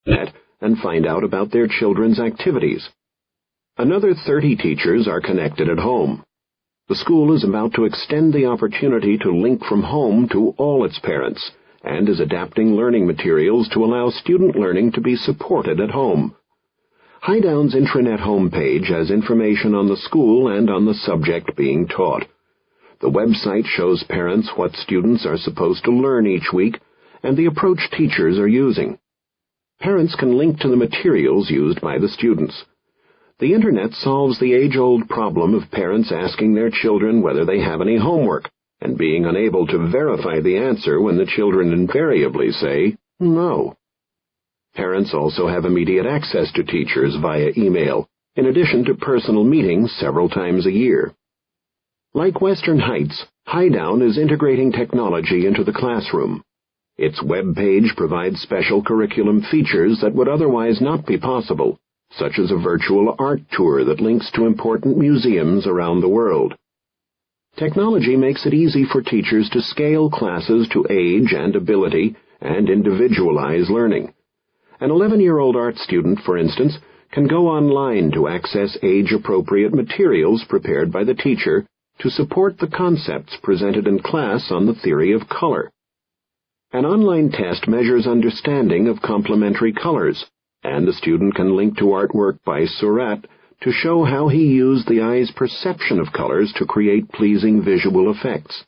net and find out about their children's activities. Another 30 teachers are connected at home. The school is about to extend the opportunity to link from home to all its parents and is adapting learning materials to allow student learning to be supported at home. Highdown's intranet homepage has information on the school and on the subject being taught. The website shows parents what students are supposed to learn each week and the approach teachers are using. Parents can link to the materials used by the students. The Internet solves the age-old problem of parents asking their children whether they have any homework and being unable to verify the answer when the children invariably say, no. Parents also have immediate access to teachers via email, in addition to personal meetings several times a year. Like Western Heights, Highdown is integrating technology into the classroom. Its web page provides special curriculum features that would otherwise not be possible, such as a virtual art tour that links to important museums around the world. Technology makes it easy for teachers to scale classes to age and ability and individualize learning. An 11-year-old art student, for instance, can go online to access age-appropriate materials prepared by the teacher to support the concepts presented in class on the theory of color. An online test measures understanding of complementary colors, and the student can link to artwork by Surratt to show how he used the eye's perception of colors to create pleasing visual effects.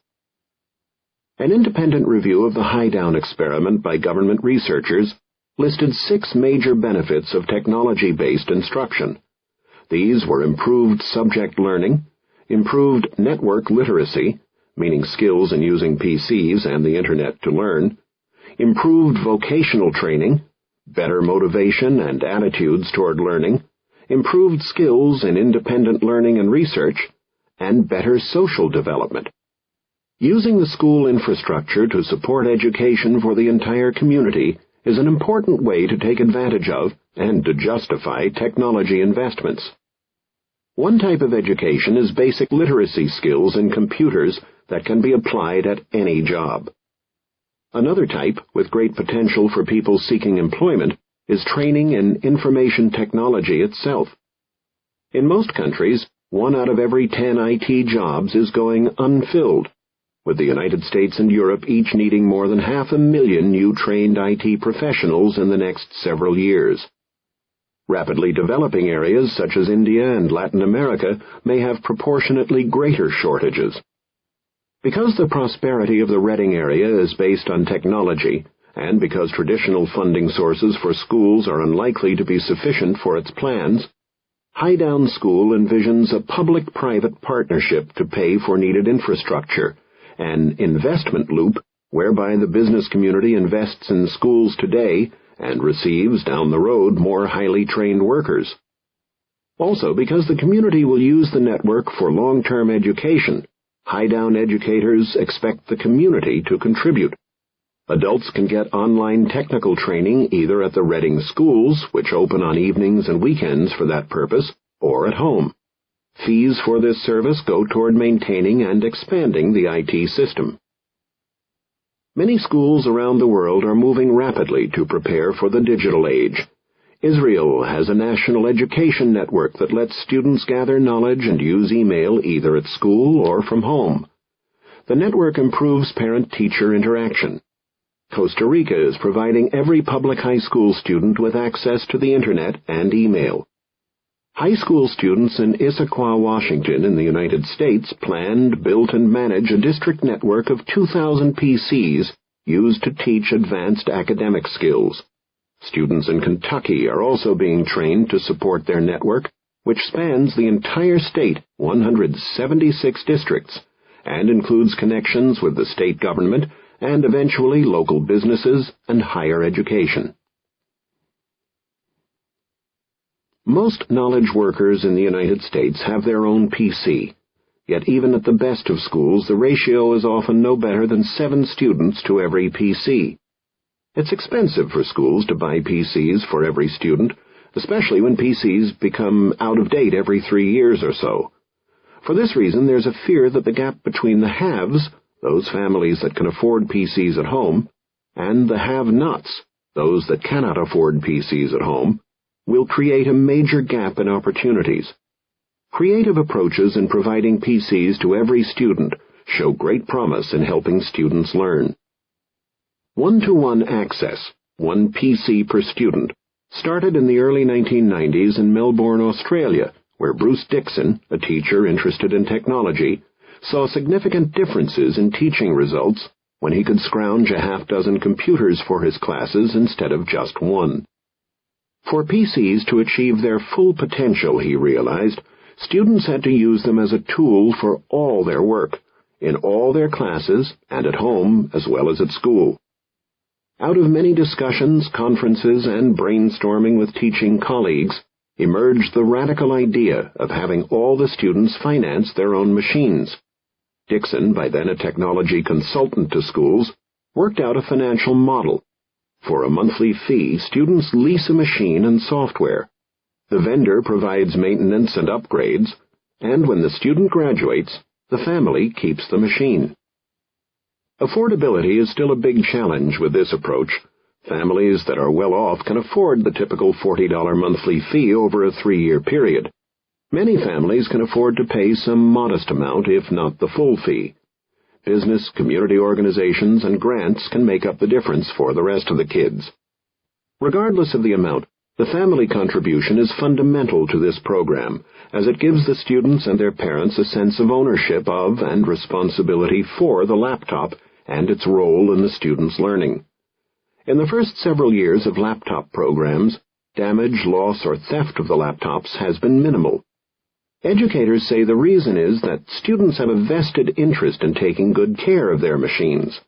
An independent review of the Highdown experiment by government researchers listed 6 major benefits of technology-based instruction. These were improved subject learning, improved network literacy, meaning skills in using PCs and the Internet to learn, improved vocational training, better motivation and attitudes toward learning, improved skills in independent learning and research, and better social development. Using the school infrastructure to support education for the entire community is an important way to take advantage of and to justify technology investments. One type of education is basic literacy skills in computers that can be applied at any job. Another type, with great potential for people seeking employment, is training in information technology itself. In most countries, 1 out of every 10 IT jobs is going unfilled, with the United States and Europe each needing more than 500,000 new trained IT professionals in the next several years. Rapidly developing areas such as India and Latin America may have proportionately greater shortages. Because the prosperity of the Reading area is based on technology, and because traditional funding sources for schools are unlikely to be sufficient for its plans, Highdown School envisions a public-private partnership to pay for needed infrastructure, an investment loop whereby the business community invests in schools today and receives down the road more highly trained workers. Also, because the community will use the network for long-term education, Highdown educators expect the community to contribute. Adults can get online technical training either at the Reading schools, which open on evenings and weekends for that purpose, or at home. Fees for this service go toward maintaining and expanding the IT system. Many schools around the world are moving rapidly to prepare for the digital age. Israel has a national education network that lets students gather knowledge and use email either at school or from home. The network improves parent-teacher interaction. Costa Rica is providing every public high school student with access to the Internet and email. High school students in Issaquah, Washington, in the United States, planned, built, and manage a district network of 2,000 PCs used to teach advanced academic skills. Students in Kentucky are also being trained to support their network, which spans the entire state, 176 districts, and includes connections with the state government and eventually local businesses and higher education. Most knowledge workers in the United States have their own PC, yet even at the best of schools the ratio is often no better than 7 students to every PC. It's expensive for schools to buy PCs for every student, especially when PCs become out of date every 3 years or so. For this reason, there's a fear that the gap between the haves, those families that can afford PCs at home, and the have-nots, those that cannot afford PCs at home, will create a major gap in opportunities. Creative approaches in providing PCs to every student show great promise in helping students learn. One-to-one access, one PC per student, started in the early 1990s in Melbourne, Australia, where Bruce Dixon, a teacher interested in technology, saw significant differences in teaching results when he could scrounge a half-dozen computers for his classes instead of just one. For PCs to achieve their full potential, he realized, students had to use them as a tool for all their work, in all their classes and at home as well as at school. Out of many discussions, conferences, and brainstorming with teaching colleagues, emerged the radical idea of having all the students finance their own machines. Dixon, by then a technology consultant to schools, worked out a financial model. For a monthly fee, students lease a machine and software. The vendor provides maintenance and upgrades, and when the student graduates, the family keeps the machine. Affordability is still a big challenge with this approach. Families that are well off can afford the typical $40 monthly fee over a 3-year period. Many families can afford to pay some modest amount, if not the full fee. Business, community organizations, and grants can make up the difference for the rest of the kids. Regardless of the amount, the family contribution is fundamental to this program, as it gives the students and their parents a sense of ownership of and responsibility for the laptop and its role in the student's learning. In the first several years of laptop programs, damage, loss, or theft of the laptops has been minimal. Educators say the reason is that students have a vested interest in taking good care of their machines.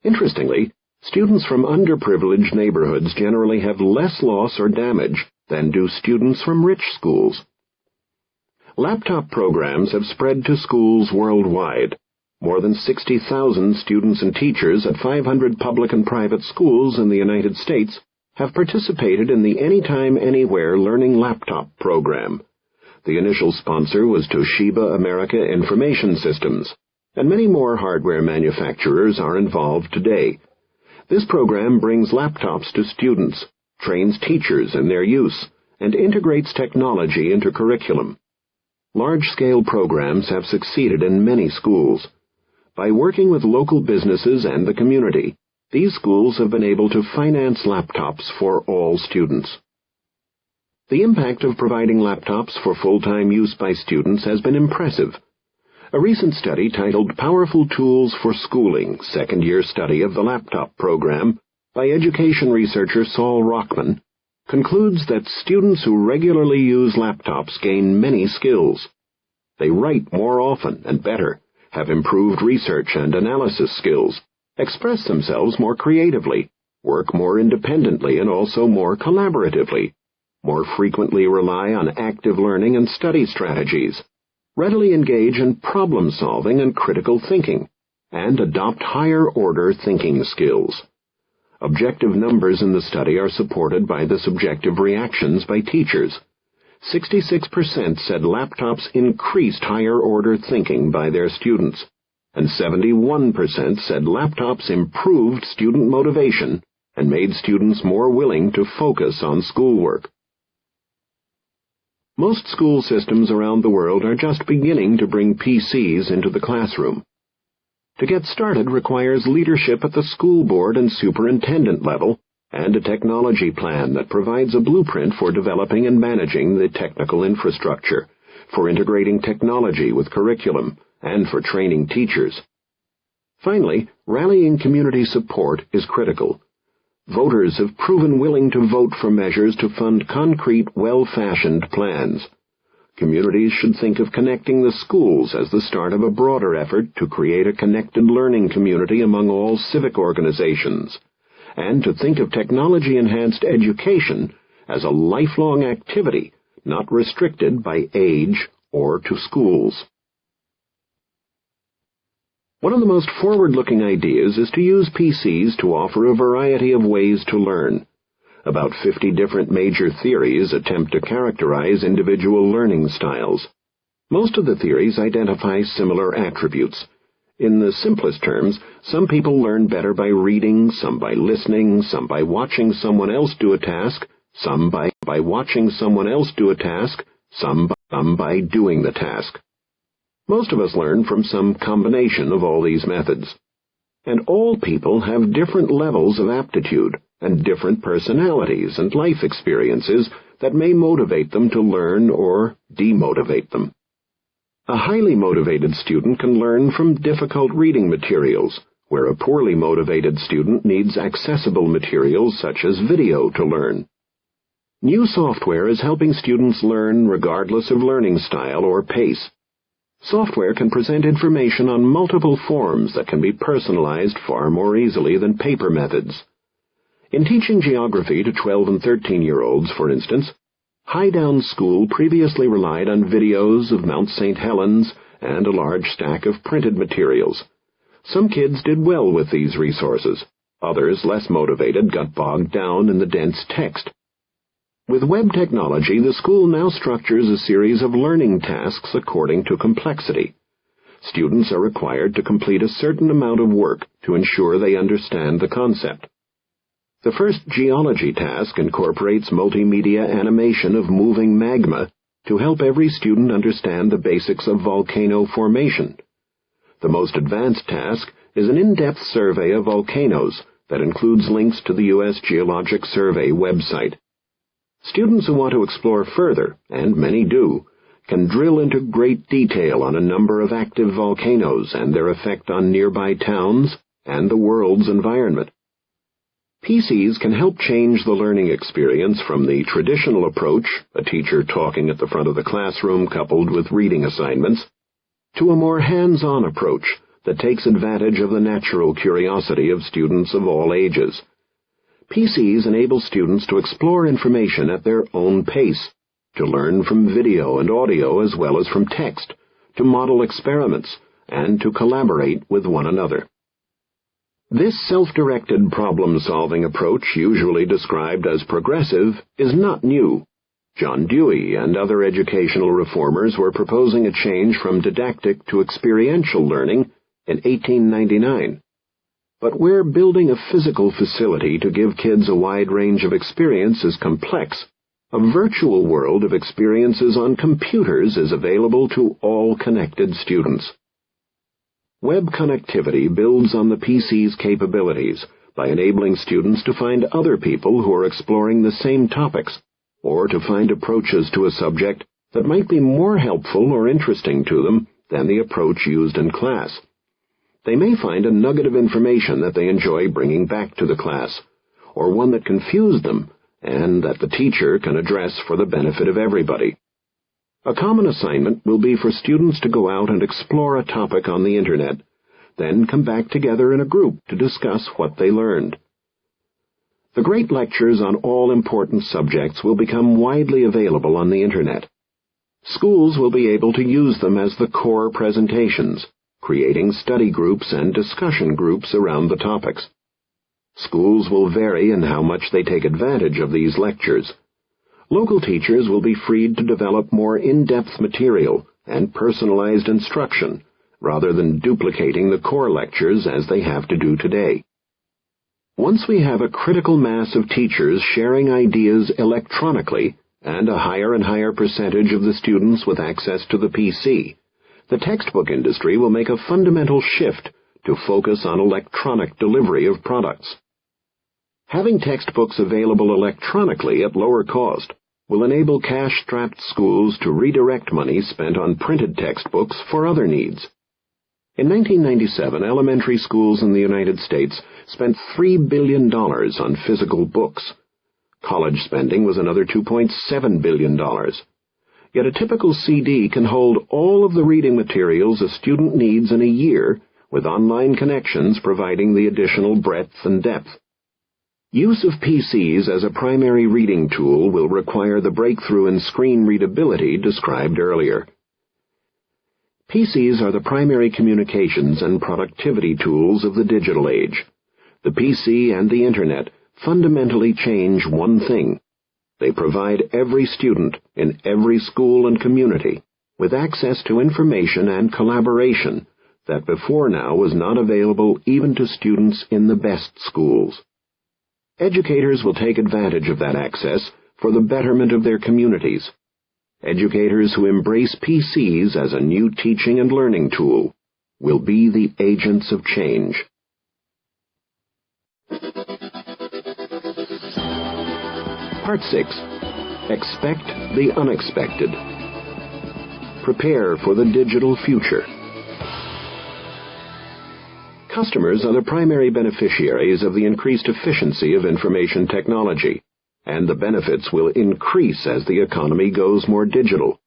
Interestingly, students from underprivileged neighborhoods generally have less loss or damage than do students from rich schools. Laptop programs have spread to schools worldwide. More than 60,000 students and teachers at 500 public and private schools in the United States have participated in the Anytime Anywhere Learning Laptop program. The initial sponsor was Toshiba America Information Systems, and many more hardware manufacturers are involved today. This program brings laptops to students, trains teachers in their use, and integrates technology into curriculum. Large-scale programs have succeeded in many schools. By working with local businesses and the community, these schools have been able to finance laptops for all students. The impact of providing laptops for full-time use by students has been impressive. A recent study titled Powerful Tools for Schooling, Second-Year Study of the Laptop Program, by education researcher Saul Rockman, concludes that students who regularly use laptops gain many skills. They write more often and better, have improved research and analysis skills, express themselves more creatively, work more independently and also more collaboratively, more frequently rely on active learning and study strategies, readily engage in problem-solving and critical thinking, and adopt higher-order thinking skills. Objective numbers in the study are supported by the subjective reactions by teachers. 66% said laptops increased higher-order thinking by their students, and 71% said laptops improved student motivation and made students more willing to focus on schoolwork. Most school systems around the world are just beginning to bring PCs into the classroom. To get started requires leadership at the school board and superintendent level, and a technology plan that provides a blueprint for developing and managing the technical infrastructure, for integrating technology with curriculum, and for training teachers. Finally, rallying community support is critical. Voters have proven willing to vote for measures to fund concrete, well-fashioned plans. Communities should think of connecting the schools as the start of a broader effort to create a connected learning community among all civic organizations, and to think of technology-enhanced education as a lifelong activity, not restricted by age or to schools. One of the most forward-looking ideas is to use PCs to offer a variety of ways to learn. About 50 different major theories attempt to characterize individual learning styles. Most of the theories identify similar attributes: In the simplest terms, some people learn better by reading, some by listening, some by watching someone else do a task, some by watching someone else do a task, some by doing the task. Most of us learn from some combination of all these methods. And all people have different levels of aptitude and different personalities and life experiences that may motivate them to learn or demotivate them. A highly motivated student can learn from difficult reading materials, where a poorly motivated student needs accessible materials such as video to learn. New software is helping students learn regardless of learning style or pace. Software can present information on multiple forms that can be personalized far more easily than paper methods. In teaching geography to 12 and 13-year-olds, for instance, Highdown School previously relied on videos of Mount St. Helens and a large stack of printed materials. Some kids did well with these resources. Others, less motivated, got bogged down in the dense text. With web technology, the school now structures a series of learning tasks according to complexity. Students are required to complete a certain amount of work to ensure they understand the concept. The first geology task incorporates multimedia animation of moving magma to help every student understand the basics of volcano formation. The most advanced task is an in-depth survey of volcanoes that includes links to the U.S. Geologic Survey website. Students who want to explore further, and many do, can drill into great detail on a number of active volcanoes and their effect on nearby towns and the world's environment. PCs can help change the learning experience from the traditional approach, a teacher talking at the front of the classroom coupled with reading assignments, to a more hands-on approach that takes advantage of the natural curiosity of students of all ages. PCs enable students to explore information at their own pace, to learn from video and audio as well as from text, to model experiments, and to collaborate with one another. This self-directed problem-solving approach, usually described as progressive, is not new. John Dewey and other educational reformers were proposing a change from didactic to experiential learning in 1899. But where building a physical facility to give kids a wide range of experience is complex, a virtual world of experiences on computers is available to all connected students. Web connectivity builds on the PC's capabilities by enabling students to find other people who are exploring the same topics, or to find approaches to a subject that might be more helpful or interesting to them than the approach used in class. They may find a nugget of information that they enjoy bringing back to the class, or one that confused them and that the teacher can address for the benefit of everybody. A common assignment will be for students to go out and explore a topic on the Internet, then come back together in a group to discuss what they learned. The great lectures on all important subjects will become widely available on the Internet. Schools will be able to use them as the core presentations, creating study groups and discussion groups around the topics. Schools will vary in how much they take advantage of these lectures. Local teachers will be freed to develop more in-depth material and personalized instruction, rather than duplicating the core lectures as they have to do today. Once we have a critical mass of teachers sharing ideas electronically, and a higher and higher percentage of the students with access to the PC, the textbook industry will make a fundamental shift to focus on electronic delivery of products. Having textbooks available electronically at lower cost will enable cash-strapped schools to redirect money spent on printed textbooks for other needs. In 1997, elementary schools in the United States spent $3 billion on physical books. College spending was another $2.7 billion. Yet a typical CD can hold all of the reading materials a student needs in a year, with online connections providing the additional breadth and depth. Use of PCs as a primary reading tool will require the breakthrough in screen readability described earlier. PCs are the primary communications and productivity tools of the digital age. The PC and the Internet fundamentally change one thing. They provide every student in every school and community with access to information and collaboration that before now was not available even to students in the best schools. Educators will take advantage of that access for the betterment of their communities. Educators who embrace PCs as a new teaching and learning tool will be the agents of change. Part 6. Expect the unexpected. Prepare for the digital future. Customers are the primary beneficiaries of the increased efficiency of information technology, and the benefits will increase as the economy goes more digital.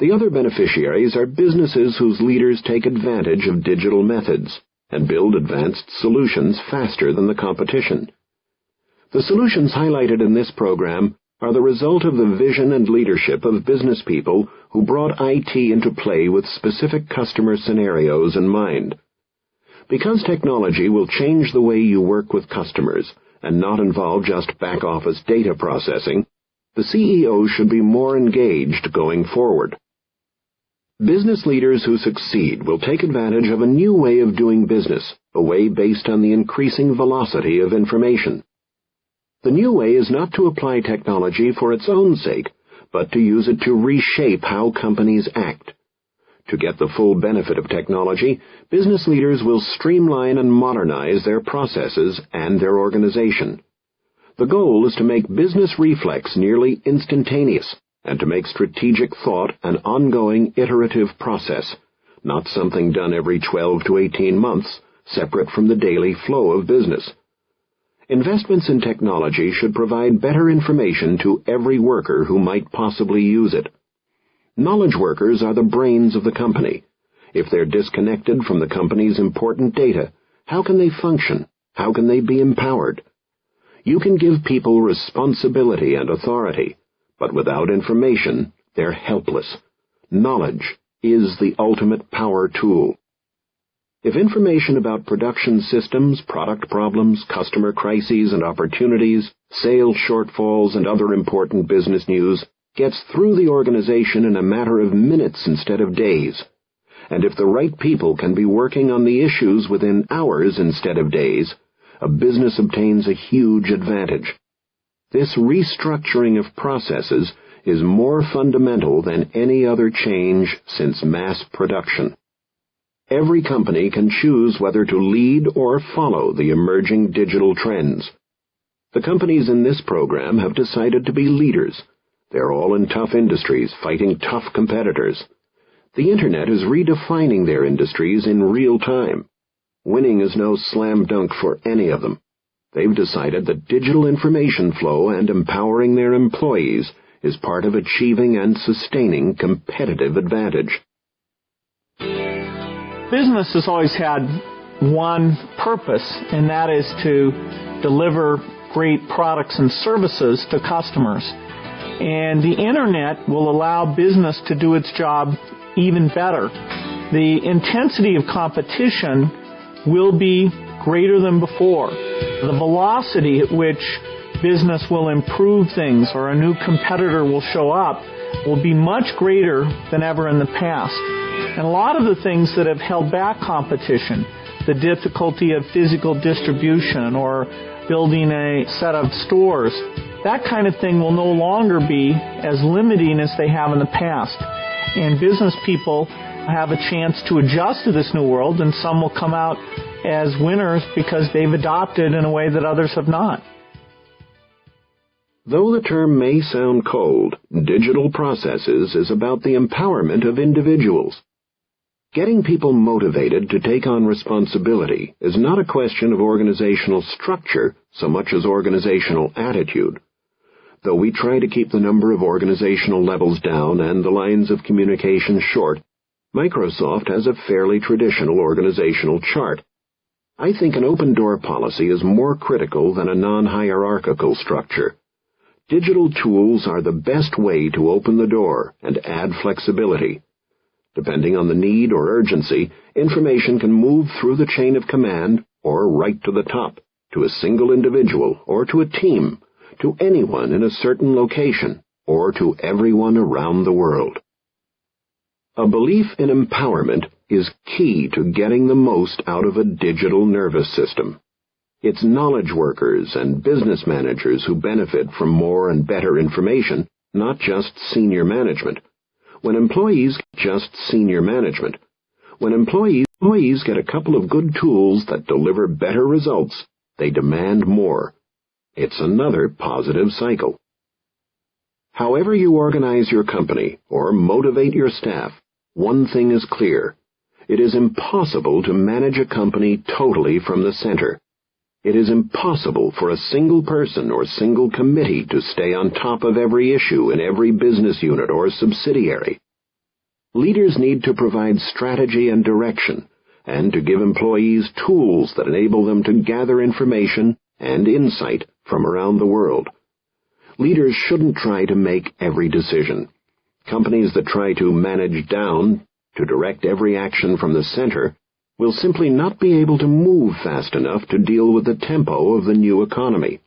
The other beneficiaries are businesses whose leaders take advantage of digital methods and build advanced solutions faster than the competition. The solutions highlighted in this program are the result of the vision and leadership of business people who brought IT into play with specific customer scenarios in mind. Because technology will change the way you work with customers and not involve just back-office data processing, the CEO should be more engaged going forward. Business leaders who succeed will take advantage of a new way of doing business, a way based on the increasing velocity of information. The new way is not to apply technology for its own sake, but to use it to reshape how companies act. To get the full benefit of technology, business leaders will streamline and modernize their processes and their organization. The goal is to make business reflex nearly instantaneous and to make strategic thought an ongoing iterative process, not something done every 12 to 18 months, separate from the daily flow of business. Investments in technology should provide better information to every worker who might possibly use it. Knowledge workers are the brains of the company. If they're disconnected from the company's important data, how can they function? How can they be empowered? You can give people responsibility and authority, but without information, they're helpless. Knowledge is the ultimate power tool. If information about production systems, product problems, customer crises and opportunities, sales shortfalls, and other important business news gets through the organization in a matter of minutes instead of days, and if the right people can be working on the issues within hours instead of days, a business obtains a huge advantage. This restructuring of processes is more fundamental than any other change since mass production. Every company can choose whether to lead or follow the emerging digital trends. The companies in this program have decided to be leaders. They're all in tough industries, fighting tough competitors. The Internet is redefining their industries in real time. Winning is no slam dunk for any of them. They've decided that digital information flow and empowering their employees is part of achieving and sustaining competitive advantage. Business has always had one purpose, and that is to deliver great products and services to customers. And the Internet will allow business to do its job even better. The intensity of competition will be greater than before. The velocity at which business will improve things or a new competitor will show up will be much greater than ever in the past. And a lot of the things that have held back competition, the difficulty of physical distribution or building a set of stores, that kind of thing will no longer be as limiting as they have in the past. And business people have a chance to adjust to this new world, and some will come out as winners because they've adopted in a way that others have not. Though the term may sound cold, digital processes is about the empowerment of individuals. Getting people motivated to take on responsibility is not a question of organizational structure so much as organizational attitude. Though we try to keep the number of organizational levels down and the lines of communication short, Microsoft has a fairly traditional organizational chart. I think an open-door policy is more critical than a non-hierarchical structure. Digital tools are the best way to open the door and add flexibility. Depending on the need or urgency, information can move through the chain of command or right to the top, to a single individual or to a team, to anyone in a certain location, or to everyone around the world. A belief in empowerment is key to getting the most out of a digital nervous system. It's knowledge workers and business managers who benefit from more and better information, not just senior management. When employees get a couple of good tools that deliver better results, they demand more. It's another positive cycle. However you organize your company or motivate your staff, one thing is clear. It is impossible to manage a company totally from the center. It is impossible for a single person or single committee to stay on top of every issue in every business unit or subsidiary. Leaders need to provide strategy and direction, and to give employees tools that enable them to gather information and insight from around the world. Leaders shouldn't try to make every decision. Companies that try to manage down, to direct every action from the center, will simply not be able to move fast enough to deal with the tempo of the new economy.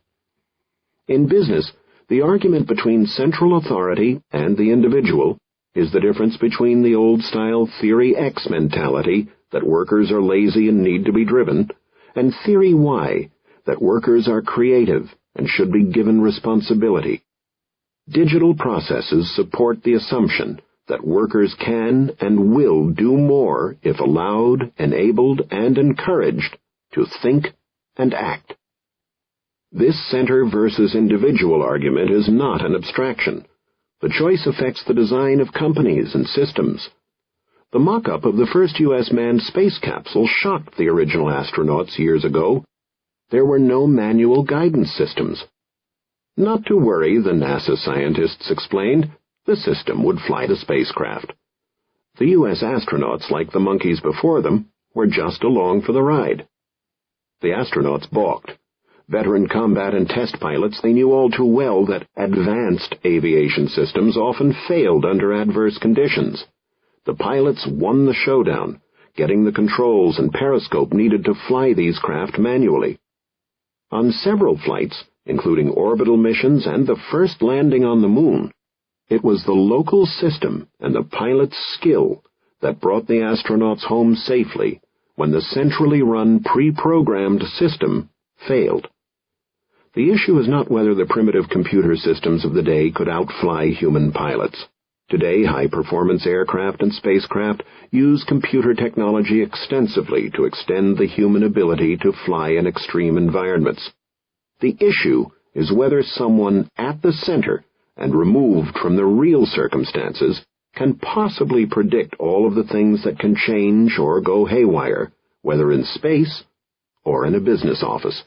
In business, the argument between central authority and the individual is the difference between the old-style Theory X mentality that workers are lazy and need to be driven, and Theory Y, that workers are creative and should be given responsibility. Digital processes support the assumption that workers can and will do more if allowed, enabled, and encouraged to think and act. This center versus individual argument is not an abstraction. The choice affects the design of companies and systems. The mock-up of the first U.S. manned space capsule shocked the original astronauts years ago. There were no manual guidance systems. Not to worry, the NASA scientists explained. The system would fly the spacecraft. The U.S. astronauts, like the monkeys before them, were just along for the ride. The astronauts balked. Veteran combat and test pilots, they knew all too well that advanced aviation systems often failed under adverse conditions. The pilots won the showdown, getting the controls and periscope needed to fly these craft manually. On several flights, including orbital missions and the first landing on the moon, it was the local system and the pilot's skill that brought the astronauts home safely when the centrally run pre-programmed system failed. The issue is not whether the primitive computer systems of the day could outfly human pilots. Today, high-performance aircraft and spacecraft use computer technology extensively to extend the human ability to fly in extreme environments. The issue is whether someone at the center and removed from the real circumstances can possibly predict all of the things that can change or go haywire, whether in space or in a business office.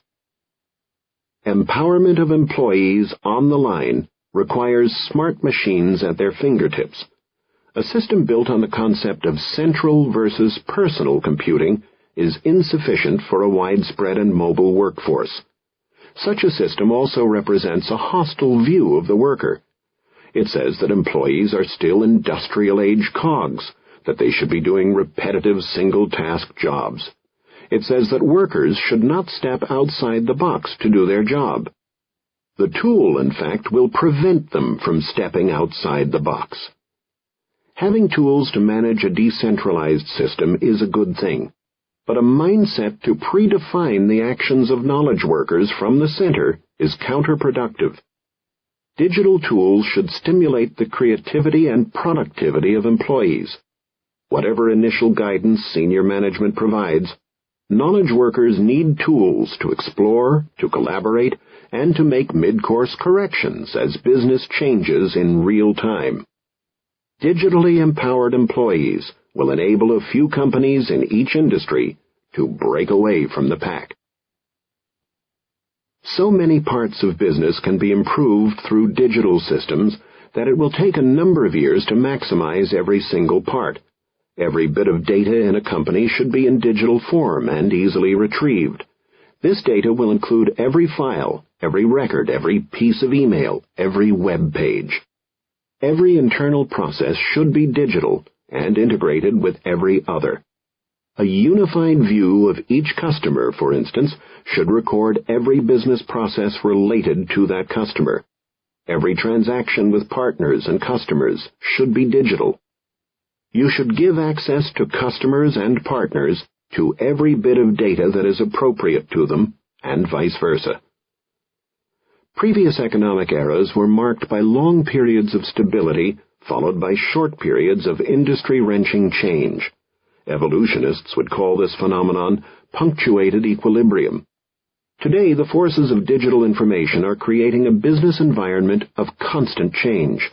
Empowerment of employees on the line requires smart machines at their fingertips. A system built on the concept of central versus personal computing is insufficient for a widespread and mobile workforce. Such a system also represents a hostile view of the worker. It says that employees are still industrial-age cogs, that they should be doing repetitive single-task jobs. It says that workers should not step outside the box to do their job. The tool, in fact, will prevent them from stepping outside the box. Having tools to manage a decentralized system is a good thing, but a mindset to predefine the actions of knowledge workers from the center is counterproductive. Digital tools should stimulate the creativity and productivity of employees. Whatever initial guidance senior management provides, knowledge workers need tools to explore, to collaborate, and to make mid-course corrections as business changes in real time. Digitally empowered employees will enable a few companies in each industry to break away from the pack. So many parts of business can be improved through digital systems that it will take a number of years to maximize every single part. Every bit of data in a company should be in digital form and easily retrieved. This data will include every file, every record, every piece of email, every web page. Every internal process should be digital and integrated with every other. A unified view of each customer, for instance, should record every business process related to that customer. Every transaction with partners and customers should be digital. You should give access to customers and partners to every bit of data that is appropriate to them, and vice versa. Previous economic eras were marked by long periods of stability, followed by short periods of industry-wrenching change. Evolutionists would call this phenomenon punctuated equilibrium. Today, the forces of digital information are creating a business environment of constant change.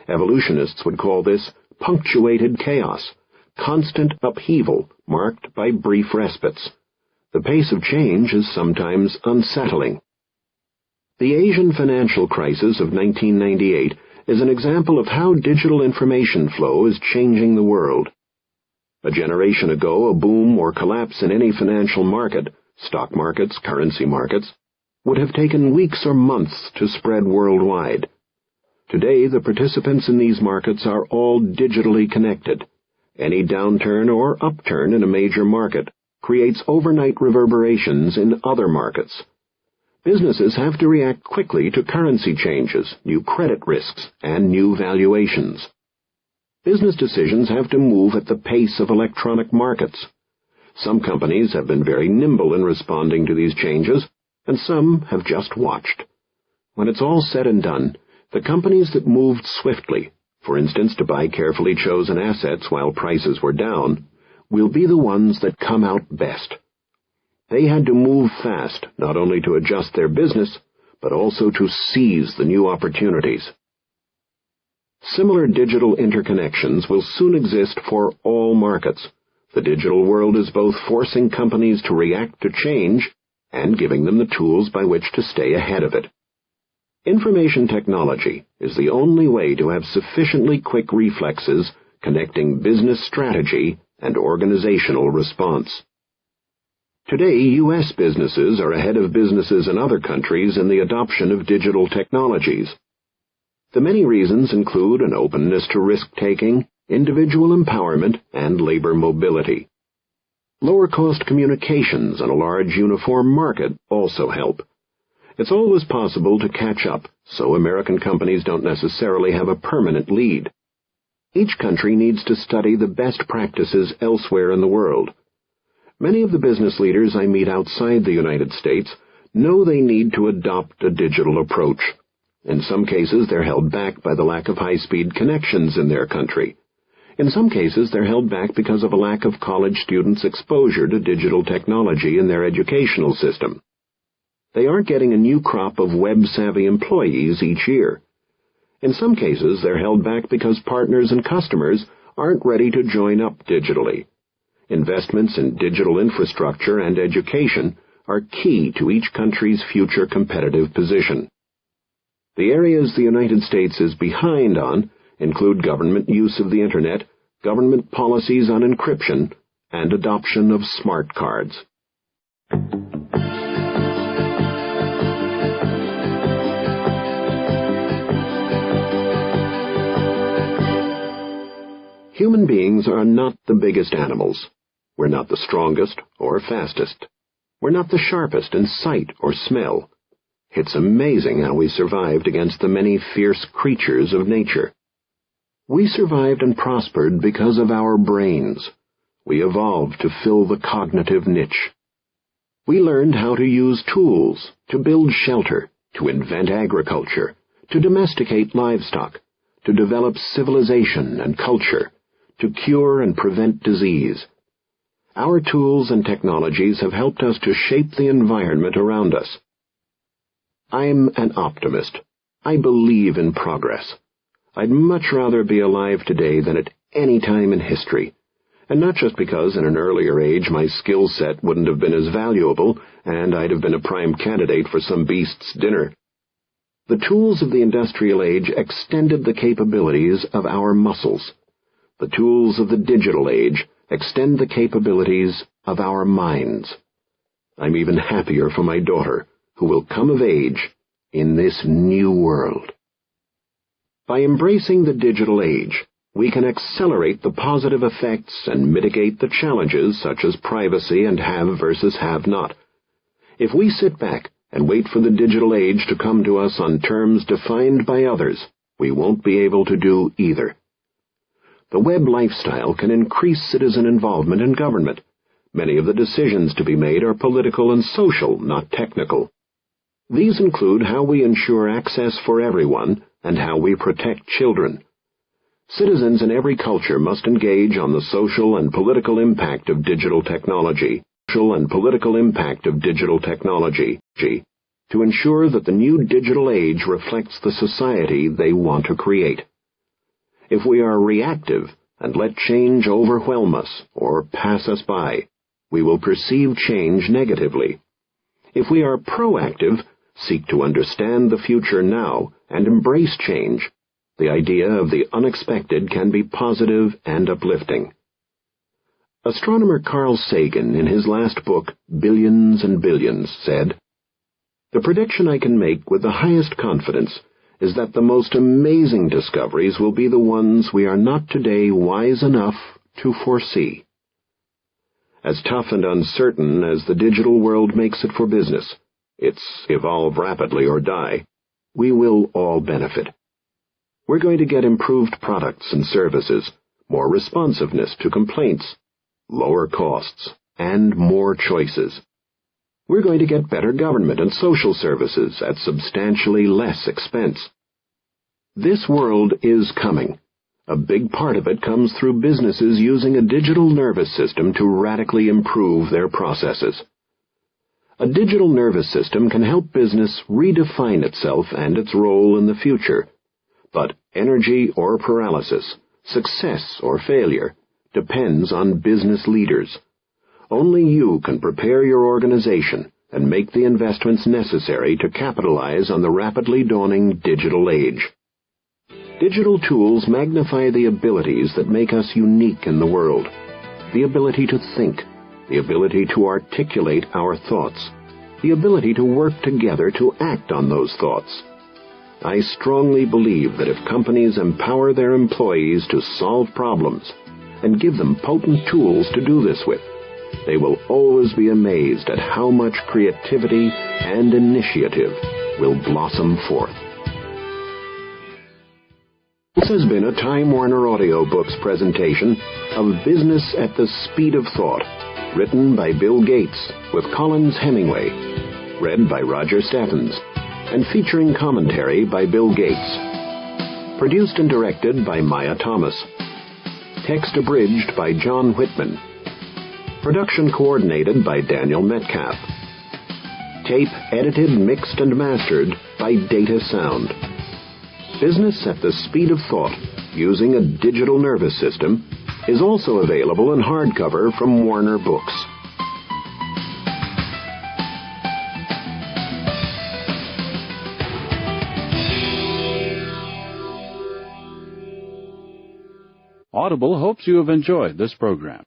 Evolutionists would call this punctuated chaos, constant upheaval marked by brief respites. The pace of change is sometimes unsettling. The Asian financial crisis of 1998 is an example of how digital information flow is changing the world. A generation ago, a boom or collapse in any financial market, stock markets, currency markets, would have taken weeks or months to spread worldwide. Today, the participants in these markets are all digitally connected. Any downturn or upturn in a major market creates overnight reverberations in other markets. Businesses have to react quickly to currency changes, new credit risks, and new valuations. Business decisions have to move at the pace of electronic markets. Some companies have been very nimble in responding to these changes, and some have just watched. When it's all said and done, the companies that moved swiftly, for instance to buy carefully chosen assets while prices were down, will be the ones that come out best. They had to move fast, not only to adjust their business, but also to seize the new opportunities. Similar digital interconnections will soon exist for all markets. The digital world is both forcing companies to react to change and giving them the tools by which to stay ahead of it. Information technology is the only way to have sufficiently quick reflexes connecting business strategy and organizational response. Today, U.S. businesses are ahead of businesses in other countries in the adoption of digital technologies. The many reasons include an openness to risk-taking, individual empowerment, and labor mobility. Lower-cost communications and a large uniform market also help. It's always possible to catch up, so American companies don't necessarily have a permanent lead. Each country needs to study the best practices elsewhere in the world. Many of the business leaders I meet outside the United States know they need to adopt a digital approach. In some cases, they're held back by the lack of high-speed connections in their country. In some cases, they're held back because of a lack of college students' exposure to digital technology in their educational system. They aren't getting a new crop of web-savvy employees each year. In some cases, they're held back because partners and customers aren't ready to join up digitally. Investments in digital infrastructure and education are key to each country's future competitive position. The areas the United States is behind on include government use of the Internet, government policies on encryption, and adoption of smart cards. Human beings are not the biggest animals. We're not the strongest or fastest. We're not the sharpest in sight or smell. It's amazing how we survived against the many fierce creatures of nature. We survived and prospered because of our brains. We evolved to fill the cognitive niche. We learned how to use tools, to build shelter, to invent agriculture, to domesticate livestock, to develop civilization and culture, to cure and prevent disease. Our tools and technologies have helped us to shape the environment around us. I'm an optimist. I believe in progress. I'd much rather be alive today than at any time in history, and not just because in an earlier age my skill set wouldn't have been as valuable and I'd have been a prime candidate for some beast's dinner. The tools of the industrial age extended the capabilities of our muscles. The tools of the digital age extend the capabilities of our minds. I'm even happier for my daughter, who will come of age in this new world. By embracing the digital age, we can accelerate the positive effects and mitigate the challenges such as privacy and have versus have not. If we sit back and wait for the digital age to come to us on terms defined by others, we won't be able to do either. the web lifestyle can increase citizen involvement in government. Many of the decisions to be made are political and social, not technical. These include how we ensure access for everyone and how we protect children. Citizens in every culture must engage on the social and political impact of digital technology, to ensure that the new digital age reflects the society they want to create. If we are reactive and let change overwhelm us or pass us by, we will perceive change negatively. If we are proactive, seek to understand the future now, and embrace change, the idea of the unexpected can be positive and uplifting. Astronomer Carl Sagan, in his last book, Billions and Billions, said, "The prediction I can make with the highest confidence is that the most amazing discoveries will be the ones we are not today wise enough to foresee." As tough and uncertain as the digital world makes it for business, it's evolve rapidly or die, we will all benefit. We're going to get improved products and services, more responsiveness to complaints, lower costs, and more choices. We're going to get better government and social services at substantially less expense. This world is coming. A big part of it comes through businesses using a digital nervous system to radically improve their processes. A digital nervous system can help business redefine itself and its role in the future. But energy or paralysis, success or failure, depends on business leaders. Only you can prepare your organization and make the investments necessary to capitalize on the rapidly dawning digital age. Digital tools magnify the abilities that make us unique in the world. The ability to think, the ability to articulate our thoughts, the ability to work together to act on those thoughts. I strongly believe that if companies empower their employees to solve problems and give them potent tools to do this with, they will always be amazed at how much creativity and initiative will blossom forth. This has been a Time Warner Audiobooks presentation of Business at the Speed of Thought, written by Bill Gates with Collins Hemingway, read by Roger Stathens, and featuring commentary by Bill Gates. Produced and directed by Maya Thomas. Text abridged by John Whitman. Production coordinated by Daniel Metcalf. Tape edited, mixed, and mastered by Data Sound. Business at the Speed of Thought, using a digital nervous system, is also available in hardcover from Warner Books. Audible hopes you have enjoyed this program.